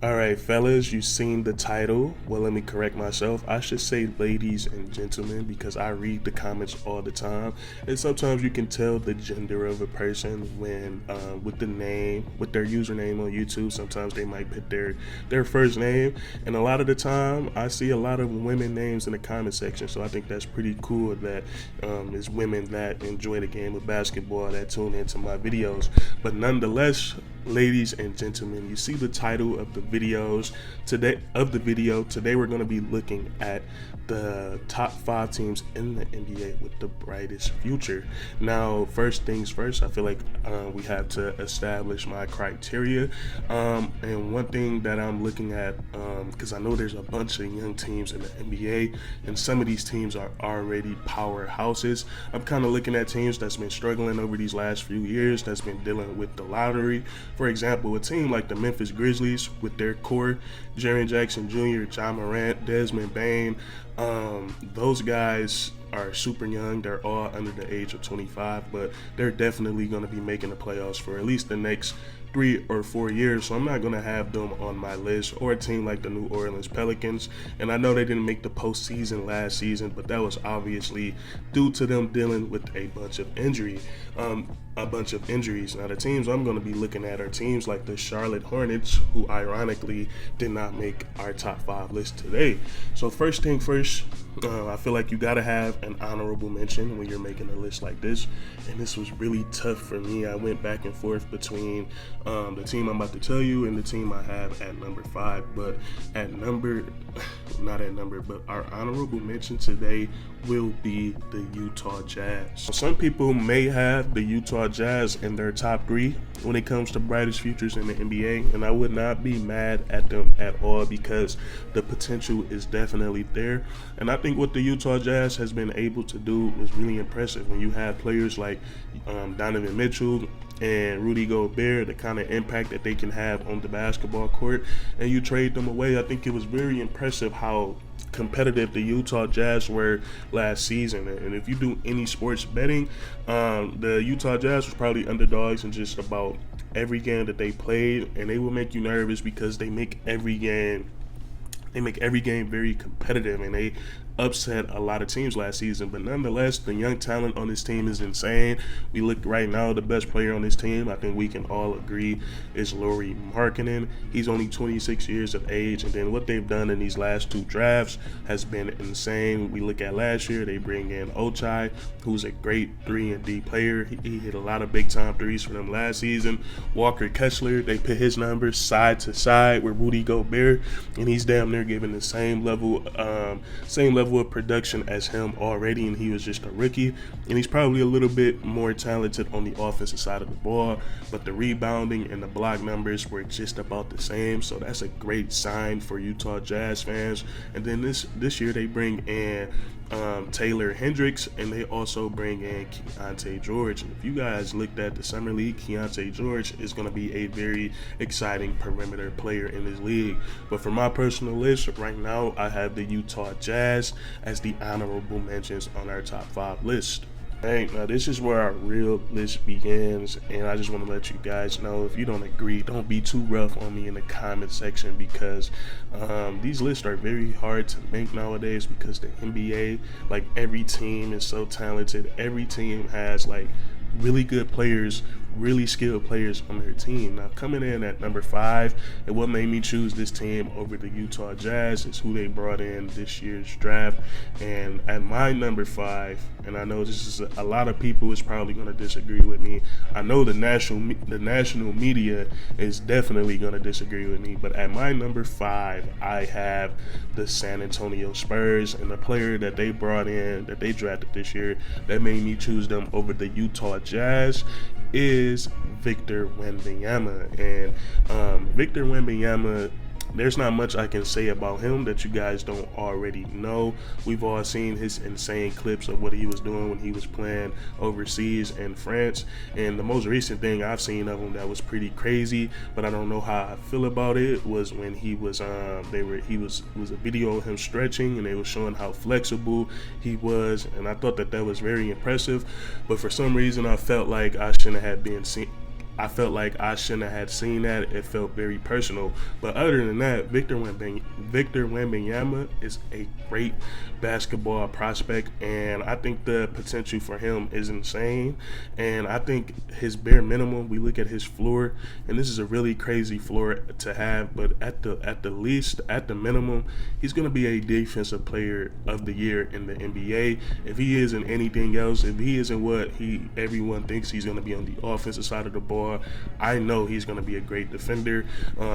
All right, fellas, you've seen the title. Well, let me correct myself. I should say ladies and gentlemen because I read the comments all the time. And sometimes you can tell the gender of a person when, with the name, with their username on YouTube. Sometimes they might put their first name. And a lot of the time, I see a lot of women names in the comment section. So I think that's pretty cool that it's women that enjoy the game of basketball that tune into my videos. But nonetheless, ladies and gentlemen, you see the title of the videos today. Today we're going to be looking at the top 5 teams in the NBA with the brightest future. Now, first things first, I feel like we have to establish my criteria, and one thing that I'm looking at, because I know there's a bunch of young teams in the NBA and some of these teams are already powerhouses. I'm kind of looking at teams that's been struggling over these last few years, that's been dealing with the lottery. For example, a team like the Memphis Grizzlies with their core, Jaren Jackson Jr., John Morant, Desmond Bane, those guys are super young. They're all under the age of 25, but they're definitely going to be making the playoffs for at least the next 3 or 4 years, so I'm not going to have them on my list. Or a team like the New Orleans Pelicans, and I know they didn't make the postseason last season, but that was obviously due to them dealing with a bunch of injuries. Now, the teams I'm going to be looking at are teams like the Charlotte Hornets, who ironically did not make our top 5 list today. So first thing first, I feel like you got to have an honorable mention when you're making a list like this, and this was really tough for me. I went back and forth between the team I'm about to tell you and the team I have at number 5, but but our honorable mention today will be the Utah Jazz. Some people may have the Utah Jazz in their top 3 when it comes to brightest futures in the NBA, and I would not be mad at them at all because the potential is definitely there. And I think what the Utah Jazz has been able to do was really impressive. When you have players like Donovan Mitchell and Rudy Gobert, the kind of impact that they can have on the basketball court, and you trade them away, I think it was very impressive how competitive the Utah Jazz were last season. And if you do any sports betting, the Utah Jazz was probably underdogs in just about every game that they played, and they will make you nervous because they make every game very competitive, and they upset a lot of teams last season. But nonetheless, the young talent on this team is insane. We look right now, the best player on this team, I think we can all agree, is Lauri Markkanen. He's only 26 years of age, and then what they've done in these last 2 drafts has been insane. We look at last year, they bring in Ochai, who's a great 3-and-D player. He hit a lot of big-time threes for them last season. Walker Kessler, they put his numbers side to side with Rudy Gobert, and he's damn near giving the same level of production as him already, and he was just a rookie. And he's probably a little bit more talented on the offensive side of the ball, but the rebounding and the block numbers were just about the same. So that's a great sign for Utah Jazz fans. And then this year they bring in Taylor Hendricks, and they also bring in Keontae George. And if you guys looked at the summer league, Keontae George is going to be a very exciting perimeter player in this league. But for my personal list right now, I have the Utah Jazz as the honorable mentions on our top 5 list. Right, now this is where our real list begins, and I just want to let you guys know, if you don't agree, don't be too rough on me in the comment section, because these lists are very hard to make nowadays because the NBA, like, every team is so talented. Every team has like really good players, really skilled players on their team. Now, coming in at number 5, and what made me choose this team over the Utah Jazz is who they brought in this year's draft. And at my number 5, and I know this is a lot of people is probably going to disagree with me. I know the national media is definitely going to disagree with me, but at my number 5, I have the San Antonio Spurs, and the player that they brought in, that they drafted this year, that made me choose them over the Utah Jazz is Victor Wembanyama. And Victor Wembanyama, there's not much I can say about him that you guys don't already know. We've all seen his insane clips of what he was doing when he was playing overseas in France, and the most recent thing I've seen of him that was pretty crazy, but I don't know how I feel about it, was when he was was a video of him stretching, and they were showing how flexible he was, and I thought that was very impressive. But for some reason I felt like I shouldn't have been seen I felt like I shouldn't have had seen that. It felt very personal. But other than that, Victor Wembanyama is a great basketball prospect, and I think the potential for him is insane. And I think his bare minimum, we look at his floor, and this is a really crazy floor to have, but at the minimum, he's going to be a defensive player of the year in the NBA. If he isn't anything else, if he isn't what everyone thinks he's going to be on the offensive side of the ball, I know he's going to be a great defender.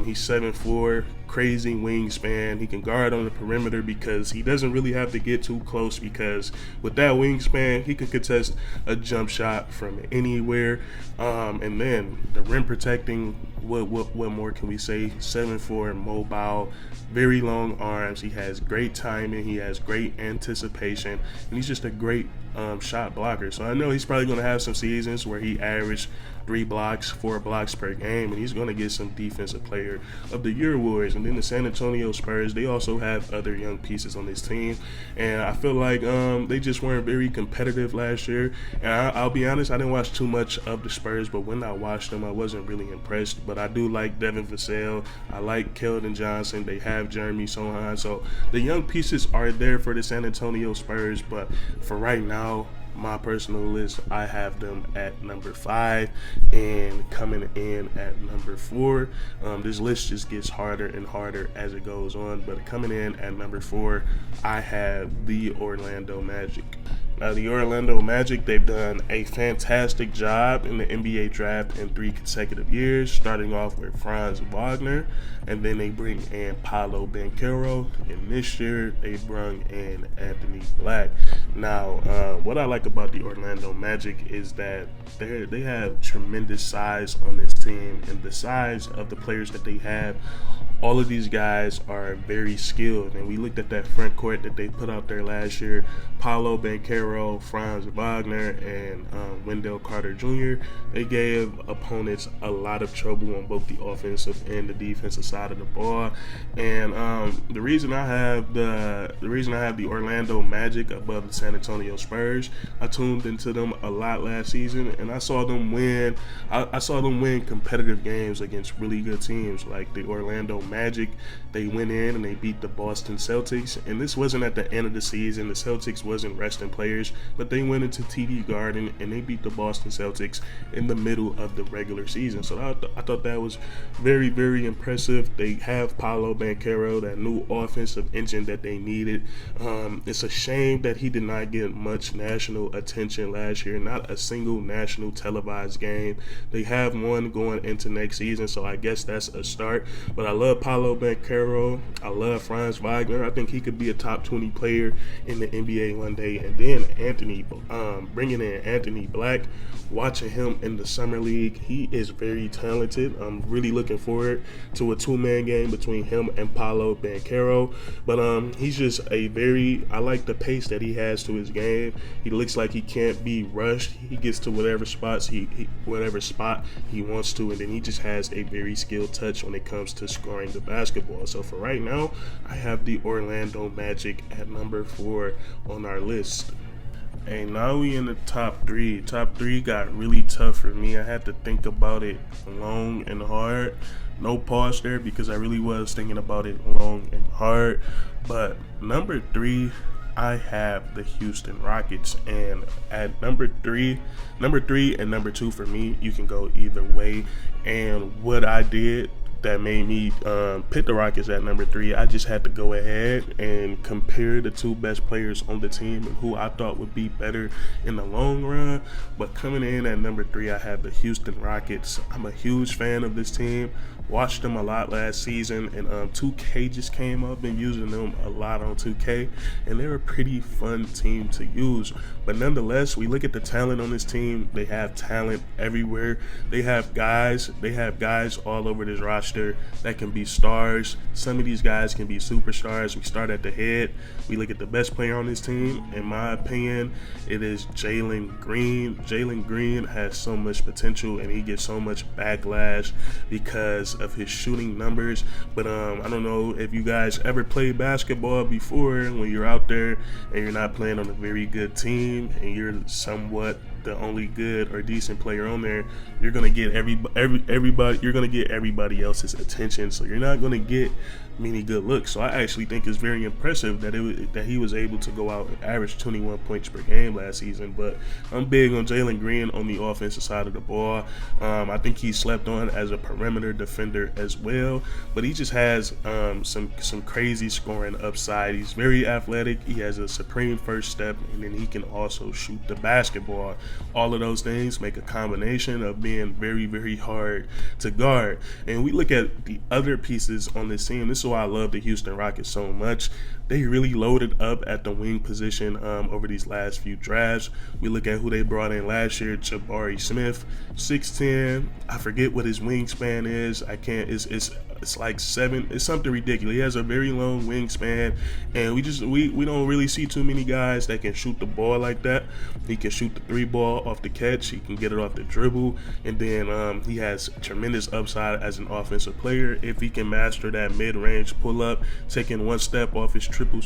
He's 7'4", crazy wingspan. He can guard on the perimeter because he doesn't really have to get too close, because with that wingspan, he can contest a jump shot from anywhere. And then the rim protecting, what more can we say? 7'4", mobile, very long arms. He has great timing. He has great anticipation, and he's just a great shot blocker. So I know he's probably going to have some seasons where he averaged 3 blocks, 4 blocks per game, and he's going to get some Defensive Player of the Year awards. And then the San Antonio Spurs, they also have other young pieces on this team, and I feel like they just weren't very competitive last year. And I'll be honest, I didn't watch too much of the Spurs, but when I watched them, I wasn't really impressed. But I do like Devin Vassell. I like Keldon Johnson. They have Jeremy Sohan. So the young pieces are there for the San Antonio Spurs, but for right now, my personal list, I have them at number 5 and coming in at number 4. This list just gets harder and harder as it goes on, but coming in at number 4, I have the Orlando Magic. Now, the Orlando Magic, they've done a fantastic job in the NBA draft in 3 consecutive years, starting off with Franz Wagner, and then they bring in Paolo Banchero, and this year they bring in Anthony Black. Now, what I like about the Orlando Magic is that they have tremendous size on this team, and the size of the players that they have, all of these guys are very skilled. And we looked at that front court that they put out there last year: Paolo Banchero, Franz Wagner, and Wendell Carter Jr. They gave opponents a lot of trouble on both the offensive and the defensive side of the ball. And the reason I have the Orlando Magic above the San Antonio Spurs, I tuned into them a lot last season, and I saw them win. I saw them win competitive games against really good teams like the Orlando Magic. They went in and they beat the Boston Celtics, and this wasn't at the end of the season. The Celtics wasn't resting players, but they went into TD Garden and they beat the Boston Celtics in the middle of the regular season. So I thought that was very, very impressive. They have Paolo Banchero, that new offensive engine that they needed. It's a shame that he did not get much national attention last year, not a single national televised game. They have one going into next season, so I guess that's a start. But I love Paolo Banchero. I love Franz Wagner. I think he could be a top 20 player in the NBA one day. And then bringing in Anthony Black, watching him in the summer league, he is very talented. I'm really looking forward to a 2-man game between him and Paolo Banchero. But he's just I like the pace that he has to his game. He looks like he can't be rushed. He gets to whatever spot he wants to, and then he just has a very skilled touch when it comes to scoring the basketball. So for right now, I have the Orlando Magic at number 4 on our list. And now we in the top 3. Top 3 got really tough for me. I had to think about it long and hard. No pause there because I really was thinking about it long and hard. But number 3, I have the Houston Rockets. And at number 3 and number 2 for me, you can go either way. And what I did that made me pick the Rockets at number 3, I just had to go ahead and compare the 2 best players on the team and who I thought would be better in the long run. But coming in at number 3, I have the Houston Rockets. I'm a huge fan of this team. Watched them a lot last season, and 2K just came up and using them a lot on 2K, and they're a pretty fun team to use. But nonetheless, we look at the talent on this team. They have talent everywhere. They have guys all over this roster that can be stars. Some of these guys can be superstars. We start at the head. We look at the best player on this team. In my opinion, it is Jalen Green. Jalen Green has so much potential, and he gets so much backlash because of his shooting numbers. But I don't know if you guys ever played basketball before, when you're out there and you're not playing on a very good team and you're somewhat the only good or decent player on there, you're gonna get everybody. You're gonna get everybody else's attention, so you're not gonna get many good looks. So I actually think it's very impressive that he was able to go out and average 21 points per game last season. But I'm big on Jalen Green on the offensive side of the ball. I think he's slept on as a perimeter defender as well, but he just has some crazy scoring upside. He's very athletic. He has a supreme first step, and then he can also shoot the basketball. All of those things make a combination of being very, very hard to guard. And we look at the other pieces on this team. This is why I love the Houston Rockets so much. They really loaded up at the wing position over these last few drafts. We look at who they brought in last year: Jabari Smith, 6'10". I forget what his wingspan is. I can't. It's like 7. It's something ridiculous. He has a very long wingspan, and we don't really see too many guys that can shoot the ball like that. He can shoot the 3 ball off the catch. He can get it off the dribble, and then he has tremendous upside as an offensive player if he can master that mid-range pull-up, taking one step off his triple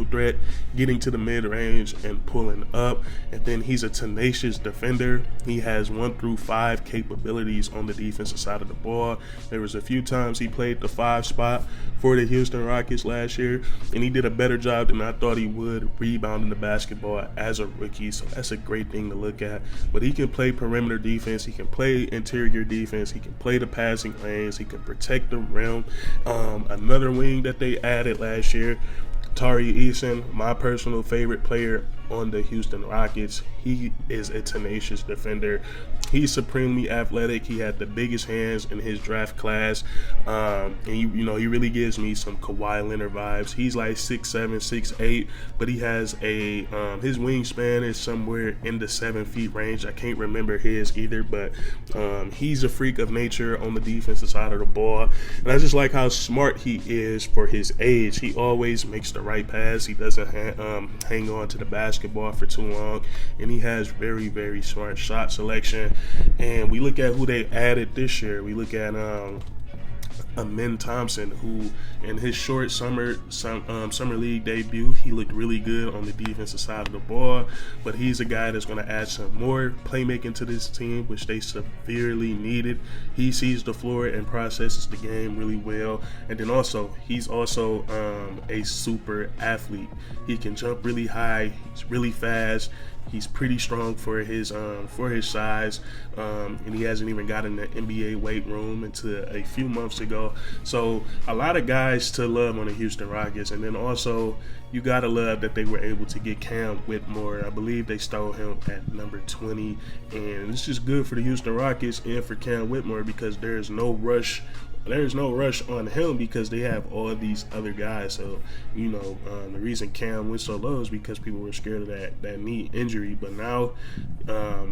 threat, getting to the mid-range and pulling up. And then he's a tenacious defender. He has 1 through 5 capabilities on the defensive side of the ball. There was a few times he played the 5 spot for the Houston Rockets last year, and he did a better job than I thought he would rebounding the basketball as a rookie. So that's a great thing to look at. But he can play perimeter defense, he can play interior defense, he can play the passing lanes, he can protect the rim. Another wing that they added last year, Tari Eason, my personal favorite player on the Houston Rockets. He is a tenacious defender. He's supremely athletic. He had the biggest hands in his draft class, and he really gives me some Kawhi Leonard vibes. He's like 6'7", 6'8", but he has his wingspan is somewhere in the 7 feet range. I can't remember his either, but he's a freak of nature on the defensive side of the ball, and I just like how smart he is for his age. He always makes the right pass. He doesn't hang on to the basketball for too long, and he has very, very smart shot selection. And we look at who they added this year. We look at Amin Thompson, who in his short summer league debut, he looked really good on the defensive side of the ball, but he's a guy that's going to add some more playmaking to this team, which they severely needed. He sees the floor and processes the game really well, and then he's also a super athlete. He can jump really high, he's really fast. He's pretty strong for his size, and he hasn't even gotten the NBA weight room until a few months ago. So a lot of guys to love on the Houston Rockets, and then also you gotta love that they were able to get Cam Whitmore. I believe they stole him at number 20, and it's just good for the Houston Rockets and for Cam Whitmore because there's no rush on him because they have all these other guys. So, the reason Cam went so low is because people were scared of that knee injury. But now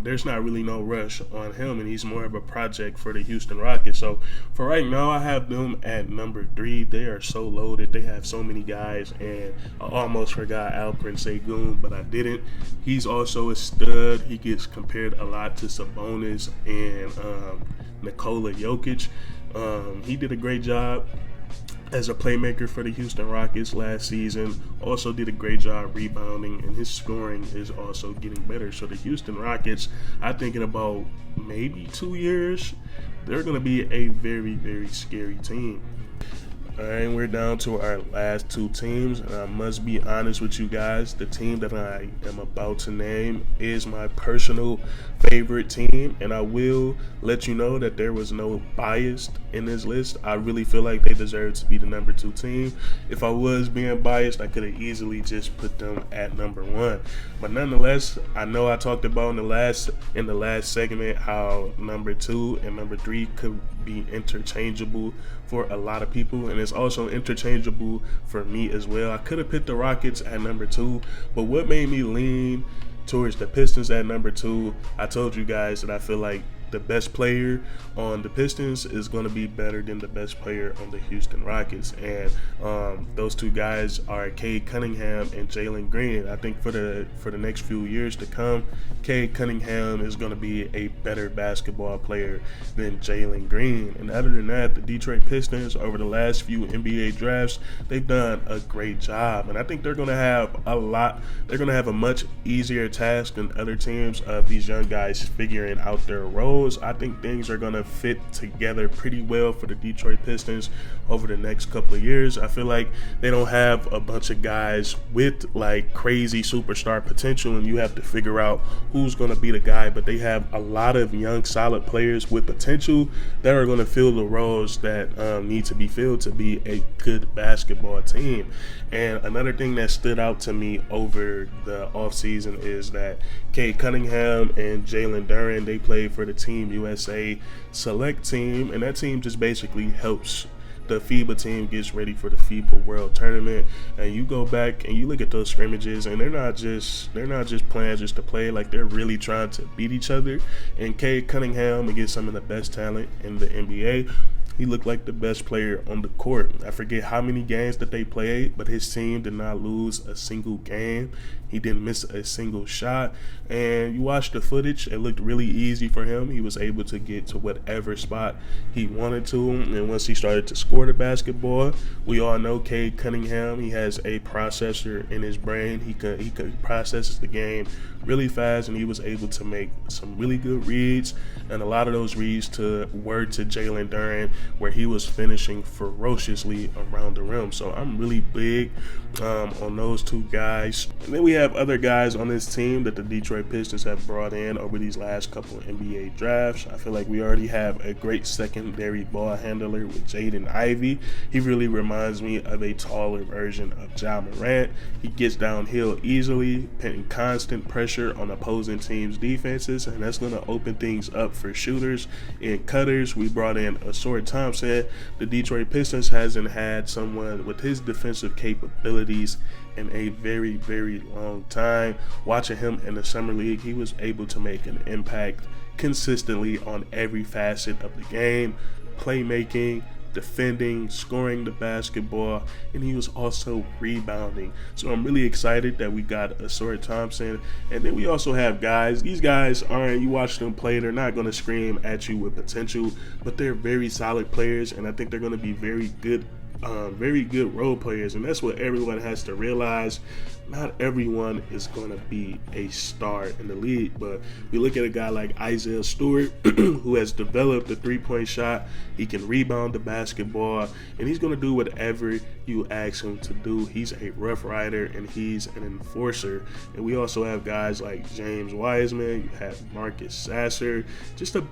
there's not really no rush on him, and he's more of a project for the Houston Rockets. So for right now, I have them at number 3. They are so loaded. They have so many guys, and I almost forgot Alperen Sengun, but I didn't. He's also a stud. He gets compared a lot to Sabonis and Nikola Jokic. He did a great job as a playmaker for the Houston Rockets last season. Also did a great job rebounding, and his scoring is also getting better. So the Houston Rockets, I think in about maybe 2 years, they're going to be a very, very scary team. All right, we're down to our last 2 teams, and I must be honest with you guys. The team that I am about to name is my personal favorite team, and I will let you know that there was no bias in this list. I really feel like they deserve to be the number 2 team. If I was being biased, I could have easily just put them at number 1. But nonetheless, I know I talked about in the last segment how number 2 and number 3 could be interchangeable for a lot of people, and it's also interchangeable for me as well. I could have picked the Rockets at number 2, but what made me lean towards the Pistons at number 2, I told you guys that I feel like the best player on the Pistons is going to be better than the best player on the Houston Rockets. And those two guys are Cade Cunningham and Jalen Green. I think for the next few years to come, Cade Cunningham is going to be a better basketball player than Jalen Green. And other than that, the Detroit Pistons over the last few NBA drafts, they've done a great job. And I think they're going to have a much easier task than other teams of these young guys figuring out their roles. I think things are going to fit together pretty well for the Detroit Pistons over the next couple of years. I feel like they don't have a bunch of guys with like crazy superstar potential and you have to figure out who's going to be the guy, but they have a lot of young solid players with potential that are going to fill the roles that need to be filled to be a good basketball team. And another thing that stood out to me over the offseason is that Cade Cunningham and Jalen Duren, they played for the Team USA select team, and that team just basically helps the FIBA team gets ready for the FIBA World Tournament. And you go back and you look at those scrimmages, and they're not just playing just to play. Like, they're really trying to beat each other. And Cade Cunningham against some of the best talent in the NBA, he looked like the best player on the court. I forget how many games that they played, but his team did not lose a single game. He didn't miss a single shot. And you watch the footage, it looked really easy for him. He was able to get to whatever spot he wanted to. And once he started to score the basketball, we all know Cade Cunningham, he has a processor in his brain. He processes the game really fast, and he was able to make some really good reads. And a lot of those reads were to Jalen Duren, where he was finishing ferociously around the rim. So I'm really big on those two guys. And then we have other guys on this team that the Detroit Pistons have brought in over these last couple of NBA drafts. I feel like we already have a great secondary ball handler with Jaden Ivey. He really reminds me of a taller version of Ja Morant. He gets downhill easily, putting constant pressure on opposing teams' defenses, and that's going to open things up for shooters and cutters. We brought in Asor Thompson. The Detroit Pistons hasn't had someone with his defensive capabilities in a very, very long time. Watching him in the summer league, he was able to make an impact consistently on every facet of the game: playmaking, defending, scoring the basketball, and he was also rebounding. So I'm really excited that we got Asor Thompson. And then we also have guys. These guys aren't, you watch them play, they're not going to scream at you with potential, but they're very solid players, and I think they're going to be very good role players. And that's what everyone has to realize. Not everyone is going to be a star in the league, but we look at a guy like Isaiah Stewart who has developed a three-point shot. He can rebound the basketball, and he's going to do whatever you ask him to do. He's a rough rider, and he's an enforcer. And we also have guys like James Wiseman. You have Marcus Sasser, just a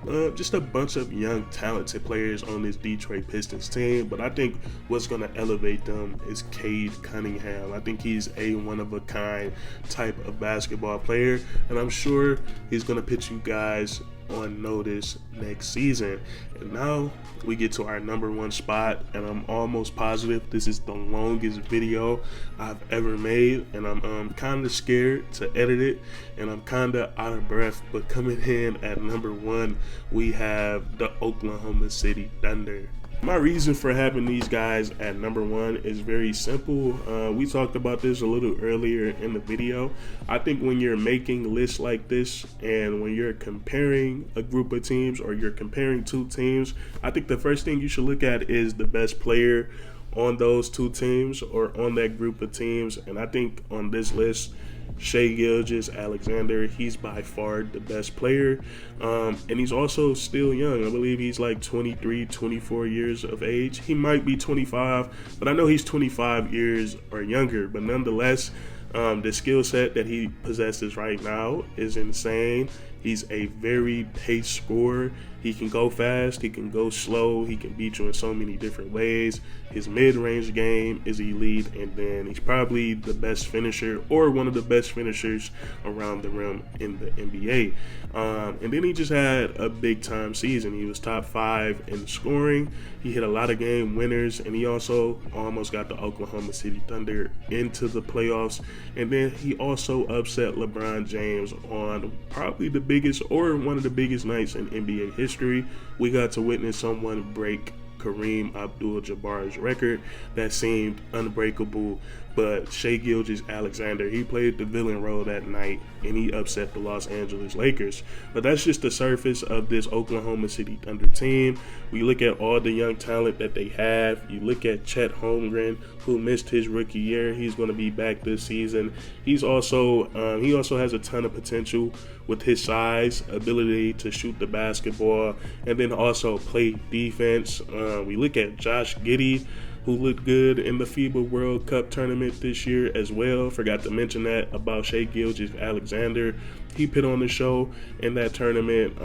bunch of young talented players on this Detroit Pistons team. But I think what's going to elevate them is Cade Cunningham. I think he's a one-of-a-kind type of basketball player, and I'm sure he's going to put you guys on notice next season. And now we get to our number one spot, and I'm almost positive this is the longest video I've ever made, and I'm kind of scared to edit it, and I'm kind of out of breath. But coming in at number one, we have the Oklahoma City Thunder. My reason for having these guys at number one is very simple. We talked about this a little earlier in the video. I think when you're making lists like this, and when you're comparing a group of teams or you're comparing two teams, I think the first thing you should look at is the best player on those two teams or on that group of teams. And I think on this list, Shai Gilgeous-Alexander, he's by far the best player, and he's also still young. I believe he's like 23, 24 years of age. He might be 25, but I know he's 25 years or younger. But nonetheless, the skill set that he possesses right now is insane. He's a very pace scorer. He can go fast, he can go slow, he can beat you in so many different ways. His mid-range game is elite, and then he's probably the best finisher or one of the best finishers around the rim in the NBA. And then he just had a big-time season. He was top 5 in scoring. He hit a lot of game winners, and he also almost got the Oklahoma City Thunder into the playoffs. And then he also upset LeBron James on probably the biggest or one of the biggest nights in NBA history. We got to witness someone break Kareem Abdul-Jabbar's record that seemed unbreakable, but Shai Gilgeous-Alexander, he played the villain role that night, and he upset the Los Angeles Lakers. But that's just the surface of this Oklahoma City Thunder team. We look at all the young talent that they have. You look at Chet Holmgren, who missed his rookie year. He's going to be back this season. He also has a ton of potential with his size, ability to shoot the basketball, and then also play defense. We look at Josh Giddey, who looked good in the FIBA World Cup tournament this year as well. Forgot to mention that about Shai Gilgeous-Alexander. He put on the show in that tournament.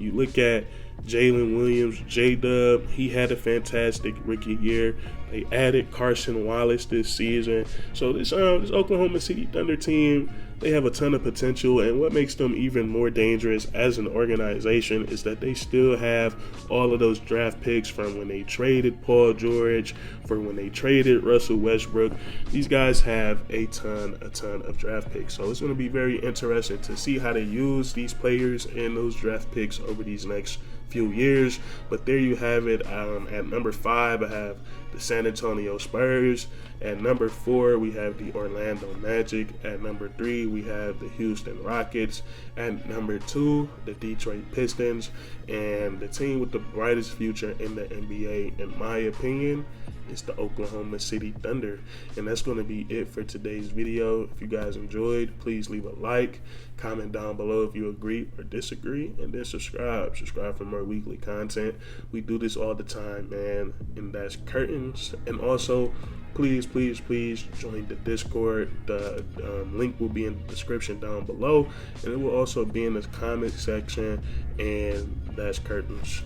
You look at Jalen Williams, J-Dub, he had a fantastic rookie year. They added Carson Wallace this season. So this Oklahoma City Thunder team, they have a ton of potential, and what makes them even more dangerous as an organization is that they still have all of those draft picks from when they traded Paul George, from when they traded Russell Westbrook. These guys have a ton of draft picks. So it's going to be very interesting to see how they use these players and those draft picks over these next few years. But there you have it. At number 5, I have the San Antonio Spurs. At number 4, we have the Orlando Magic. At number 3, we have the Houston Rockets. At number 2, the Detroit Pistons. And the team with the brightest future in the NBA, in my opinion, is the Oklahoma City Thunder. And that's going to be it for today's video. If you guys enjoyed, please leave a like, comment down below if you agree or disagree, and then subscribe for more weekly content. We do this all the time, man, and that's curtains. And also, please join the Discord. The link will be in the description down below, and it will also be in the comment section. And that's curtains.